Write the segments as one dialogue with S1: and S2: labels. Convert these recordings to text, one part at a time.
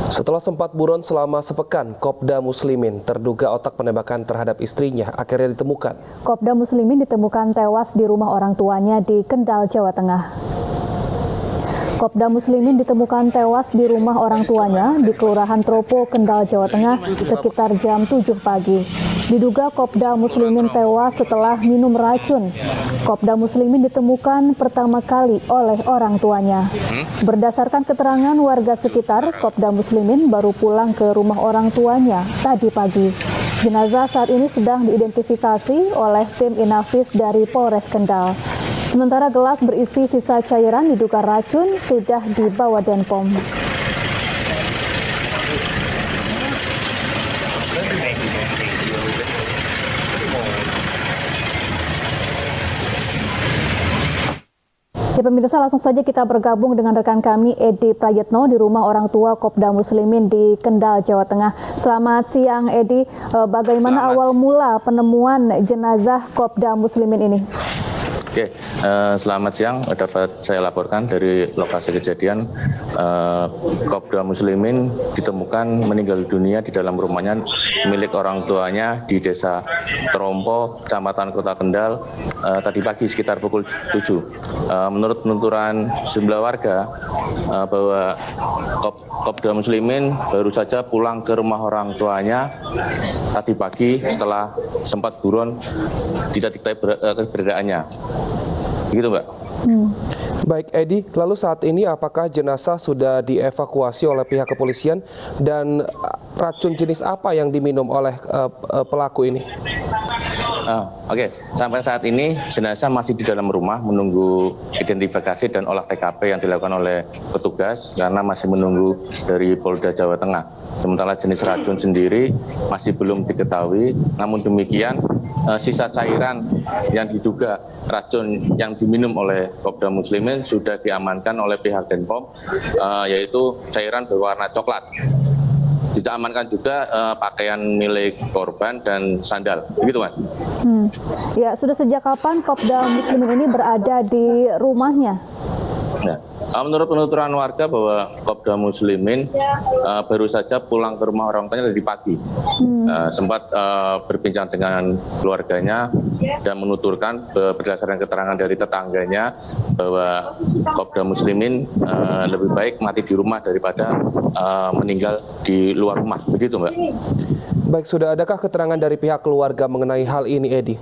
S1: Setelah sempat buron selama sepekan, Kopda Muslimin, terduga otak penembakan terhadap istrinya, akhirnya ditemukan.
S2: Kopda Muslimin ditemukan tewas di rumah orang tuanya di Kendal, Jawa Tengah. Kopda Muslimin ditemukan tewas di rumah orang tuanya di Kelurahan Tropo, Kendal, Jawa Tengah sekitar jam 7 pagi. Diduga Kopda Muslimin tewas setelah minum racun. Kopda Muslimin ditemukan pertama kali oleh orang tuanya. Berdasarkan keterangan warga sekitar, Kopda Muslimin baru pulang ke rumah orang tuanya tadi pagi. Jenazah saat ini sedang diidentifikasi oleh tim Inafis dari Polres Kendal. Sementara gelas berisi sisa cairan diduga racun sudah dibawa Denpom. Ya pemirsa, langsung saja kita bergabung dengan rekan kami Edi Prayetno di rumah orang tua Kopda Muslimin di Kendal, Jawa Tengah. Selamat siang Edi, bagaimana awal mula penemuan jenazah Kopda Muslimin ini?
S3: Oke, selamat siang. Dapat saya laporkan dari lokasi kejadian, Kopda Muslimin ditemukan meninggal dunia di dalam rumahnya milik orang tuanya di Desa Trompo, Kecamatan Kota Kendal, tadi pagi sekitar pukul 7. Menurut penuturan sejumlah warga, bahwa Kopda Muslimin baru saja pulang ke rumah orang tuanya tadi pagi setelah sempat buron tidak diketahui keberadaannya. Begitu, Mbak.
S1: Baik, Edi, lalu saat ini apakah jenazah sudah dievakuasi oleh pihak kepolisian dan racun jenis apa yang diminum oleh pelaku ini?
S3: Oke, sampai saat ini jenazah masih di dalam rumah menunggu identifikasi dan olah TKP yang dilakukan oleh petugas karena masih menunggu dari Polda Jawa Tengah. Sementara jenis racun sendiri masih belum diketahui, namun demikian sisa cairan yang diduga racun yang diminum oleh Kopda Muslimin sudah diamankan oleh pihak Denpom, yaitu cairan berwarna coklat. Diamankan juga pakaian milik korban dan sandal, begitu Mas.
S2: Ya, sudah sejak kapan Kopda Muslimin ini berada di rumahnya?
S3: Nah, menurut penuturan warga bahwa Kopda Muslimin baru saja pulang ke rumah orang tuanya tadi pagi. Sempat berbincang dengan keluarganya dan menuturkan berdasarkan keterangan dari tetangganya bahwa Kopda Muslimin lebih baik mati di rumah daripada meninggal di luar rumah. Begitu, Mbak.
S1: Baik, sudah adakah keterangan dari pihak keluarga mengenai hal ini, Edi?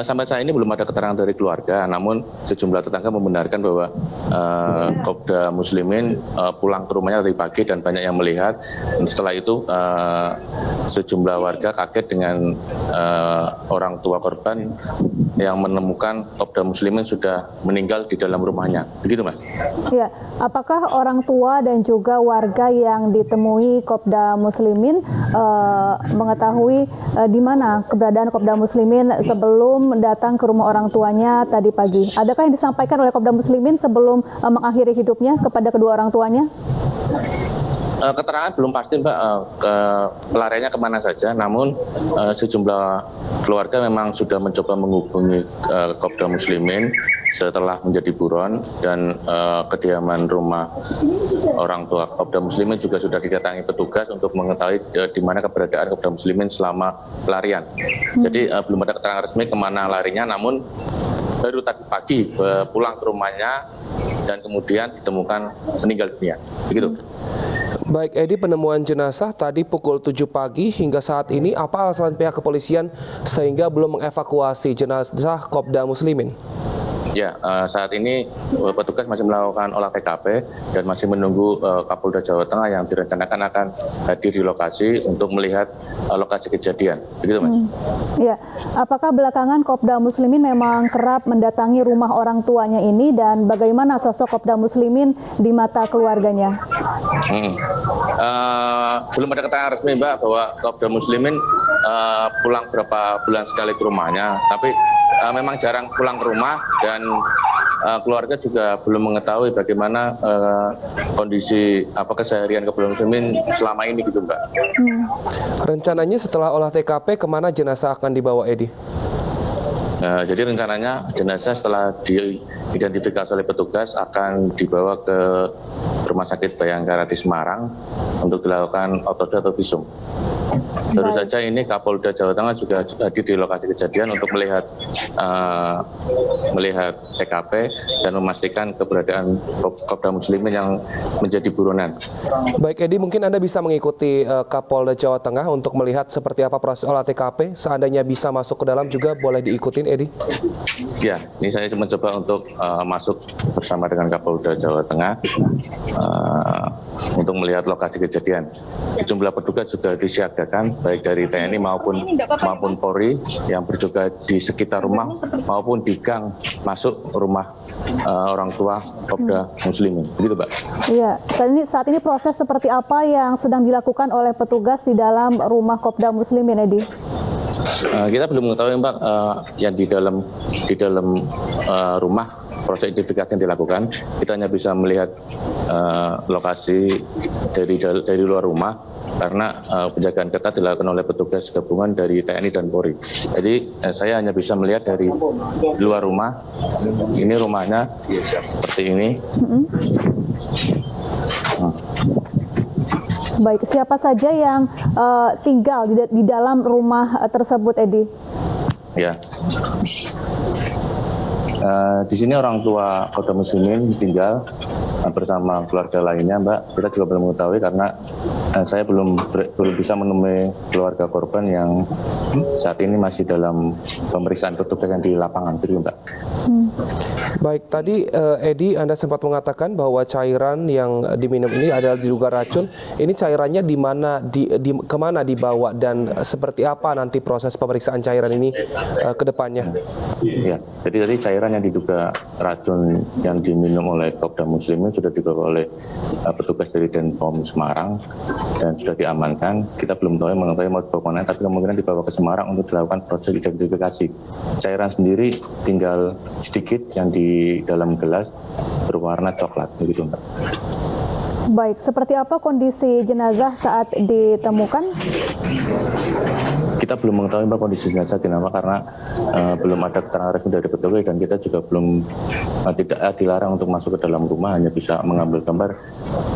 S3: Sampai saat ini belum ada keterangan dari keluarga, namun sejumlah tetangga membenarkan bahwa Kopda Muslimin pulang ke rumahnya tadi pagi dan banyak yang melihat. Setelah itu sejumlah warga kaget dengan orang tua korban yang menemukan Kopda Muslimin sudah meninggal di dalam rumahnya. Begitu, Mas.
S2: Ya, apakah orang tua dan juga warga yang ditemui Kopda Muslimin mengetahui di mana keberadaan Kopda Muslimin sebelum datang ke rumah orang tuanya tadi pagi? Adakah yang disampaikan oleh Kopda Muslimin sebelum mengakhiri hidupnya kepada kedua orang tuanya?
S3: Keterangan belum pasti, Mbak, pelariannya kemana saja, namun sejumlah keluarga memang sudah mencoba menghubungi Kopda Muslimin setelah menjadi buron, dan kediaman rumah orang tua Kopda Muslimin juga sudah didatangi petugas untuk mengetahui di mana keberadaan Kopda Muslimin selama pelarian. Jadi belum ada keterangan resmi kemana larinya, namun baru tadi pagi pulang ke rumahnya dan kemudian ditemukan meninggal dunia. Begitu.
S1: Baik, Edi, penemuan jenazah tadi pukul 7 pagi hingga saat ini apa alasan pihak kepolisian sehingga belum mengevakuasi jenazah Kopda Muslimin?
S3: Ya, saat ini petugas masih melakukan olah TKP dan masih menunggu Kapolda Jawa Tengah yang direncanakan akan hadir di lokasi untuk melihat lokasi kejadian. Begitu, Mas.
S2: Ya, apakah belakangan Kopda Muslimin memang kerap mendatangi rumah orang tuanya ini dan bagaimana sosok Kopda Muslimin di mata keluarganya?
S3: Belum ada keterangan resmi, Mbak, bahwa Kopda Muslimin pulang berapa bulan sekali ke rumahnya, tapi memang jarang pulang ke rumah dan keluarga juga belum mengetahui bagaimana kondisi keseharian Kopda Muslimin selama ini, gitu, Mbak.
S1: Rencananya setelah olah TKP kemana jenazah akan dibawa, Edi?
S3: Jadi rencananya jenazah setelah diidentifikasi oleh petugas akan dibawa ke Rumah Sakit Bayangkara di Semarang untuk dilakukan otopsi atau visum. Baru saja ini Kapolda Jawa Tengah juga hadir di lokasi kejadian untuk melihat TKP dan memastikan keberadaan Kopda Muslimin yang menjadi buronan.
S1: Baik Edi, mungkin Anda bisa mengikuti Kapolda Jawa Tengah untuk melihat seperti apa proses olah TKP. Seandainya bisa masuk ke dalam juga boleh diikutin, Edi.
S3: Ya, ini saya mencoba untuk masuk bersama dengan Kapolda Jawa Tengah untuk melihat lokasi kejadian. Jumlah petugas juga disiagakan baik dari TNI maupun Polri yang berjaga di sekitar rumah maupun di gang masuk rumah orang tua Kopda Muslimin. Begitu, Mbak.
S2: Iya, saat ini proses seperti apa yang sedang dilakukan oleh petugas di dalam rumah Kopda Muslimin, Edi?
S3: Kita belum mengetahui, Mbak, yang di dalam rumah proses identifikasi yang dilakukan. Kita hanya bisa melihat lokasi dari luar rumah karena penjagaan ketat dilakukan oleh petugas gabungan dari TNI dan Polri. Jadi saya hanya bisa melihat dari luar rumah. Ini rumahnya seperti ini.
S2: Baik, siapa saja yang tinggal di dalam rumah tersebut, Edi?
S3: Ya. Di sini orang tua Kopda Muslimin tinggal bersama keluarga lainnya, Mbak. Kita juga belum mengetahui karena saya belum bisa menemui keluarga korban yang saat ini masih dalam pemeriksaan petugas yang di lapangan, gitu, Mbak.
S1: Baik, tadi Edi, Anda sempat mengatakan bahwa cairan yang diminum ini adalah diduga racun. Ini cairannya di mana, kemana dibawa dan seperti apa nanti proses pemeriksaan cairan ini ke depannya?
S3: Ya, jadi tadi cairan yang diduga racun yang diminum oleh Kopda Muslimin sudah dibawa oleh petugas dari Denpom Semarang dan sudah diamankan. Kita belum tahu mengetahui mau dibawa kemana, tapi kemungkinan dibawa ke Semarang untuk dilakukan proses identifikasi. Cairan sendiri tinggal sedikit yang di dalam gelas berwarna coklat, begitu, Mbak.
S2: Baik, seperti apa kondisi jenazah saat ditemukan?
S3: Kita belum mengetahui, Mbak, kondisi jenazah kenapa, karena belum ada keterangan resmi dari petugas dan kita juga belum tidak dilarang untuk masuk ke dalam rumah, hanya bisa mengambil gambar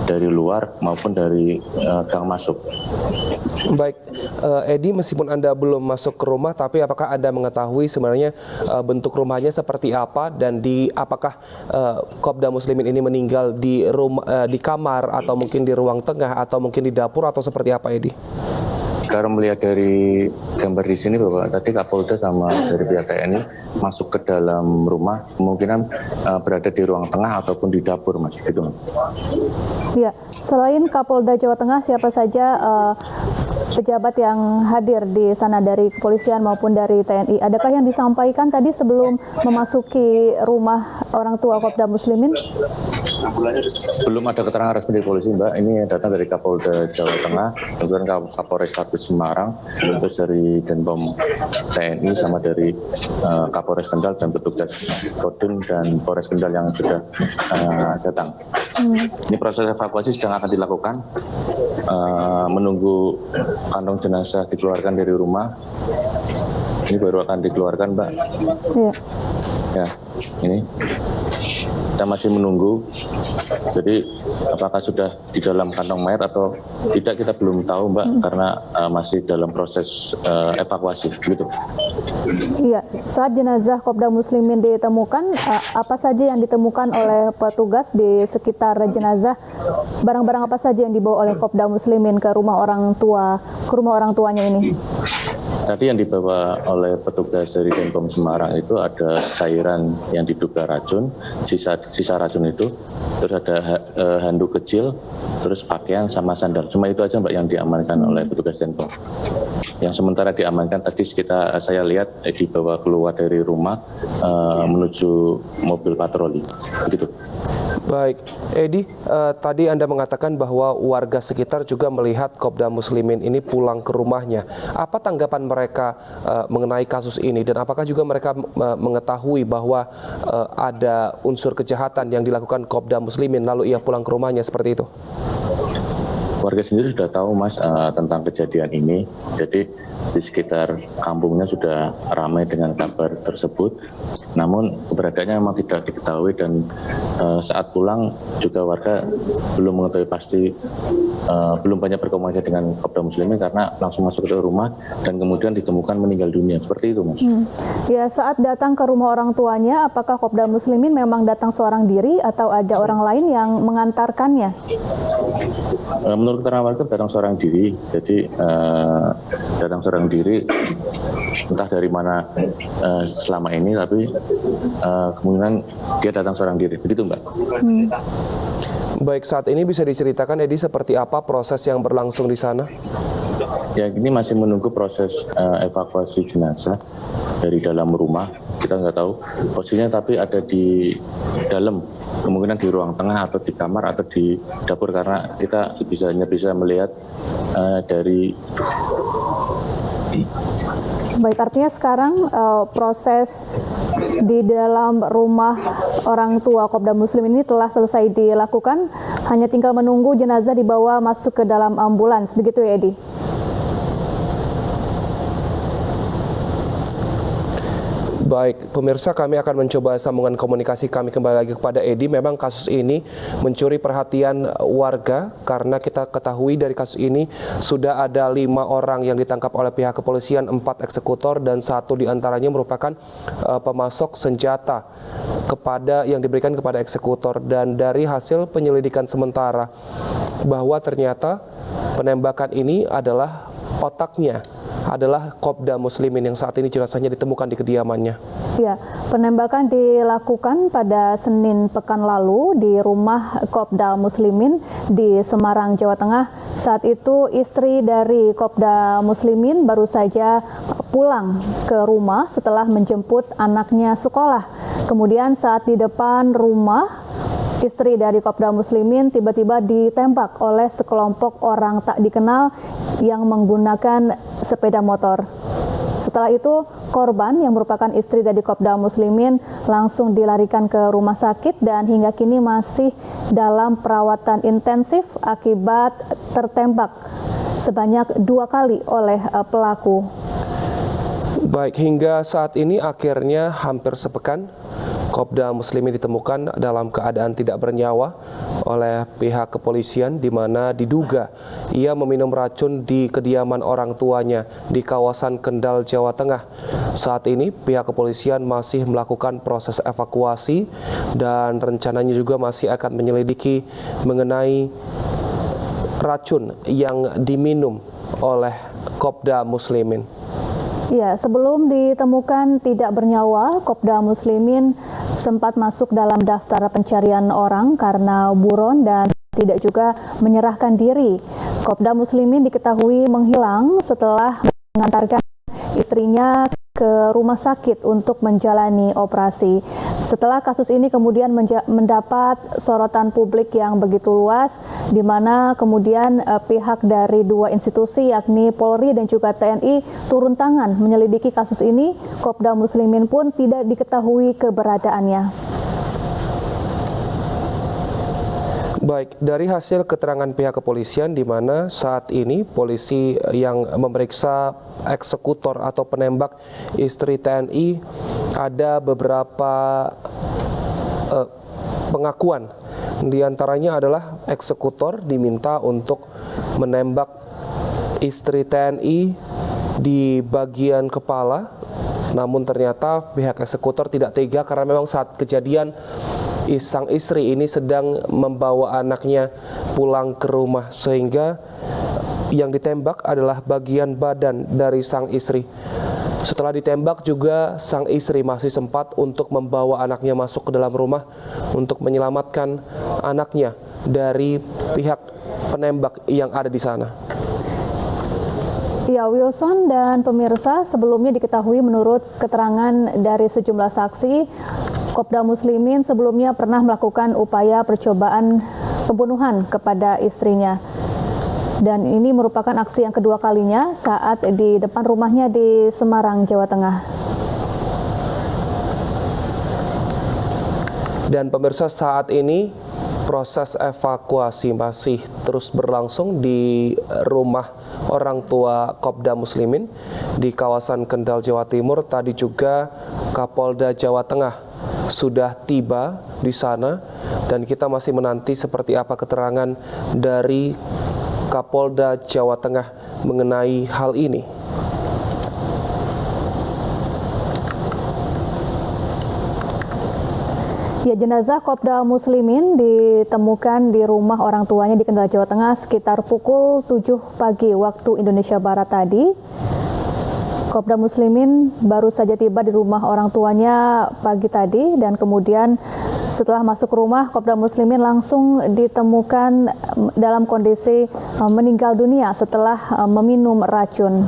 S3: dari luar maupun dari gang masuk.
S1: Baik, Edi, meskipun Anda belum masuk ke rumah, tapi apakah Anda mengetahui sebenarnya bentuk rumahnya seperti apa dan apakah Kopda Muslimin ini meninggal di rumah, di kamar atau mungkin di ruang tengah atau mungkin di dapur atau seperti apa, Edi?
S3: Kalau melihat dari gambar di sini bahwa tadi Kapolda sama dari pihak TNI masuk ke dalam rumah, kemungkinan berada di ruang tengah ataupun di dapur, Mas. Gitu, Mas.
S2: Ya, selain Kapolda Jawa Tengah, siapa saja pejabat yang hadir di sana dari kepolisian maupun dari TNI? Adakah yang disampaikan tadi sebelum memasuki rumah orang tua Kopda Muslimin?
S3: Belum ada keterangan resmi dari polisi, Mbak. Ini datang dari Kapolda Jawa Tengah, kemudian Kapolres Semarang, terus dari Denpom TNI sama dari Kapolres Kendal dan petugas Kodim dan Polres Kendal yang sudah datang. Ini proses evakuasi sedang akan dilakukan, menunggu kantong jenazah dikeluarkan dari rumah. Ini baru akan dikeluarkan, Mbak.
S2: Iya.
S3: Ya, ini kita masih menunggu. Jadi apakah sudah di dalam kantong mayat atau tidak kita belum tahu, Mbak, karena masih dalam proses evakuasi, gitu.
S2: Iya, saat jenazah Kopda Muslimin ditemukan, apa saja yang ditemukan oleh petugas di sekitar jenazah? Barang-barang apa saja yang dibawa oleh Kopda Muslimin ke rumah orang tuanya ini?
S3: Tadi yang dibawa oleh petugas dari Denpom Semarang itu ada cairan yang diduga racun, sisa racun itu, terus ada handuk kecil, terus pakaian sama sandal. Cuma itu aja, Mbak, yang diamankan oleh petugas Denpom. Yang sementara diamankan tadi saya lihat dibawa keluar dari rumah menuju mobil patroli, begitu.
S1: Baik, Edi, tadi Anda mengatakan bahwa warga sekitar juga melihat Kopda Muslimin ini pulang ke rumahnya. Apa tanggapan mereka mengenai kasus ini dan apakah juga mereka mengetahui bahwa ada unsur kejahatan yang dilakukan Kopda Muslimin lalu ia pulang ke rumahnya seperti itu?
S3: Warga sendiri sudah tahu, Mas, tentang kejadian ini. Jadi di sekitar kampungnya sudah ramai dengan kabar tersebut. namun keberadaannya memang tidak diketahui dan saat pulang juga warga belum mengetahui pasti, belum banyak berkomunikasi dengan Kopda Muslimin karena langsung masuk ke rumah dan kemudian ditemukan meninggal dunia. Seperti itu, Mas.
S2: Ya, saat datang ke rumah orang tuanya, apakah Kopda Muslimin memang datang seorang diri atau ada orang lain yang mengantarkannya?
S3: Menurut keterangan warga datang seorang diri, jadi datang seorang diri entah dari mana selama ini, tapi kemungkinan dia datang seorang diri, begitu Mbak.
S1: Baik, saat ini bisa diceritakan Edi seperti apa proses yang berlangsung di sana?
S3: Ya, ini masih menunggu proses evakuasi jenazah dari dalam rumah. Kita nggak tahu posisinya, tapi ada di dalam, kemungkinan di ruang tengah atau di kamar atau di dapur, karena kita bisa melihat dari.
S2: Baik, artinya sekarang proses di dalam rumah orang tua Kopda Muslimin ini telah selesai dilakukan, hanya tinggal menunggu jenazah dibawa masuk ke dalam ambulans, begitu ya Edi?
S1: Baik, pemirsa, kami akan mencoba sambungan komunikasi kami kembali lagi kepada Edi. Memang kasus ini mencuri perhatian warga karena kita ketahui dari kasus ini sudah ada 5 orang yang ditangkap oleh pihak kepolisian, 4 eksekutor dan 1 diantaranya merupakan pemasok senjata yang diberikan kepada eksekutor. Dan dari hasil penyelidikan sementara bahwa ternyata penembakan ini adalah otaknya adalah Kopda Muslimin yang saat ini jenazahnya ditemukan di kediamannya.
S2: Ya, penembakan dilakukan pada Senin pekan lalu di rumah Kopda Muslimin di Semarang, Jawa Tengah. Saat itu istri dari Kopda Muslimin baru saja pulang ke rumah setelah menjemput anaknya sekolah. Kemudian saat di depan rumah, istri dari Kopda Muslimin tiba-tiba ditembak oleh sekelompok orang tak dikenal yang menggunakan sepeda motor. Setelah itu, korban yang merupakan istri dari Kopda Muslimin langsung dilarikan ke rumah sakit dan hingga kini masih dalam perawatan intensif akibat tertembak sebanyak 2 kali oleh pelaku.
S1: Baik, hingga saat ini akhirnya hampir sepekan Kopda Muslimin ditemukan dalam keadaan tidak bernyawa oleh pihak kepolisian, di mana diduga ia meminum racun di kediaman orang tuanya di kawasan Kendal, Jawa Tengah. Saat ini pihak kepolisian masih melakukan proses evakuasi dan rencananya juga masih akan menyelidiki mengenai racun yang diminum oleh Kopda Muslimin.
S2: Ya, sebelum ditemukan tidak bernyawa, Kopda Muslimin sempat masuk dalam daftar pencarian orang karena buron dan tidak juga menyerahkan diri. Kopda Muslimin diketahui menghilang setelah mengantarkan istrinya ke rumah sakit untuk menjalani operasi. Setelah kasus ini kemudian mendapat sorotan publik yang begitu luas, di mana kemudian pihak dari 2 institusi yakni Polri dan juga TNI turun tangan menyelidiki kasus ini. Kopda Muslimin pun tidak diketahui keberadaannya.
S1: Baik, dari hasil keterangan pihak kepolisian di mana saat ini polisi yang memeriksa eksekutor atau penembak istri TNI ada beberapa pengakuan. Di antaranya adalah eksekutor diminta untuk menembak istri TNI di bagian kepala, namun ternyata pihak eksekutor tidak tega karena memang saat kejadian sang istri ini sedang membawa anaknya pulang ke rumah, sehingga yang ditembak adalah bagian badan dari sang istri. Setelah ditembak juga sang istri masih sempat untuk membawa anaknya masuk ke dalam rumah untuk menyelamatkan anaknya dari pihak penembak yang ada di sana.
S2: Ya, Wilson dan pemirsa, sebelumnya diketahui menurut keterangan dari sejumlah saksi, Kopda Muslimin sebelumnya pernah melakukan upaya percobaan pembunuhan kepada istrinya. Dan ini merupakan aksi yang kedua kalinya saat di depan rumahnya di Semarang, Jawa Tengah.
S1: Dan pemirsa, saat ini proses evakuasi masih terus berlangsung di rumah orang tua Kopda Muslimin di kawasan Kendal, Jawa Timur. Tadi juga Kapolda Jawa Tengah sudah tiba di sana dan kita masih menanti seperti apa keterangan dari Kapolda Jawa Tengah mengenai hal ini.
S2: Ya, jenazah Kopda Muslimin ditemukan di rumah orang tuanya di Kendal, Jawa Tengah sekitar pukul 7 pagi waktu Indonesia Barat tadi. Kopda Muslimin baru saja tiba di rumah orang tuanya pagi tadi dan kemudian setelah masuk rumah, Kopda Muslimin langsung ditemukan dalam kondisi meninggal dunia setelah meminum racun.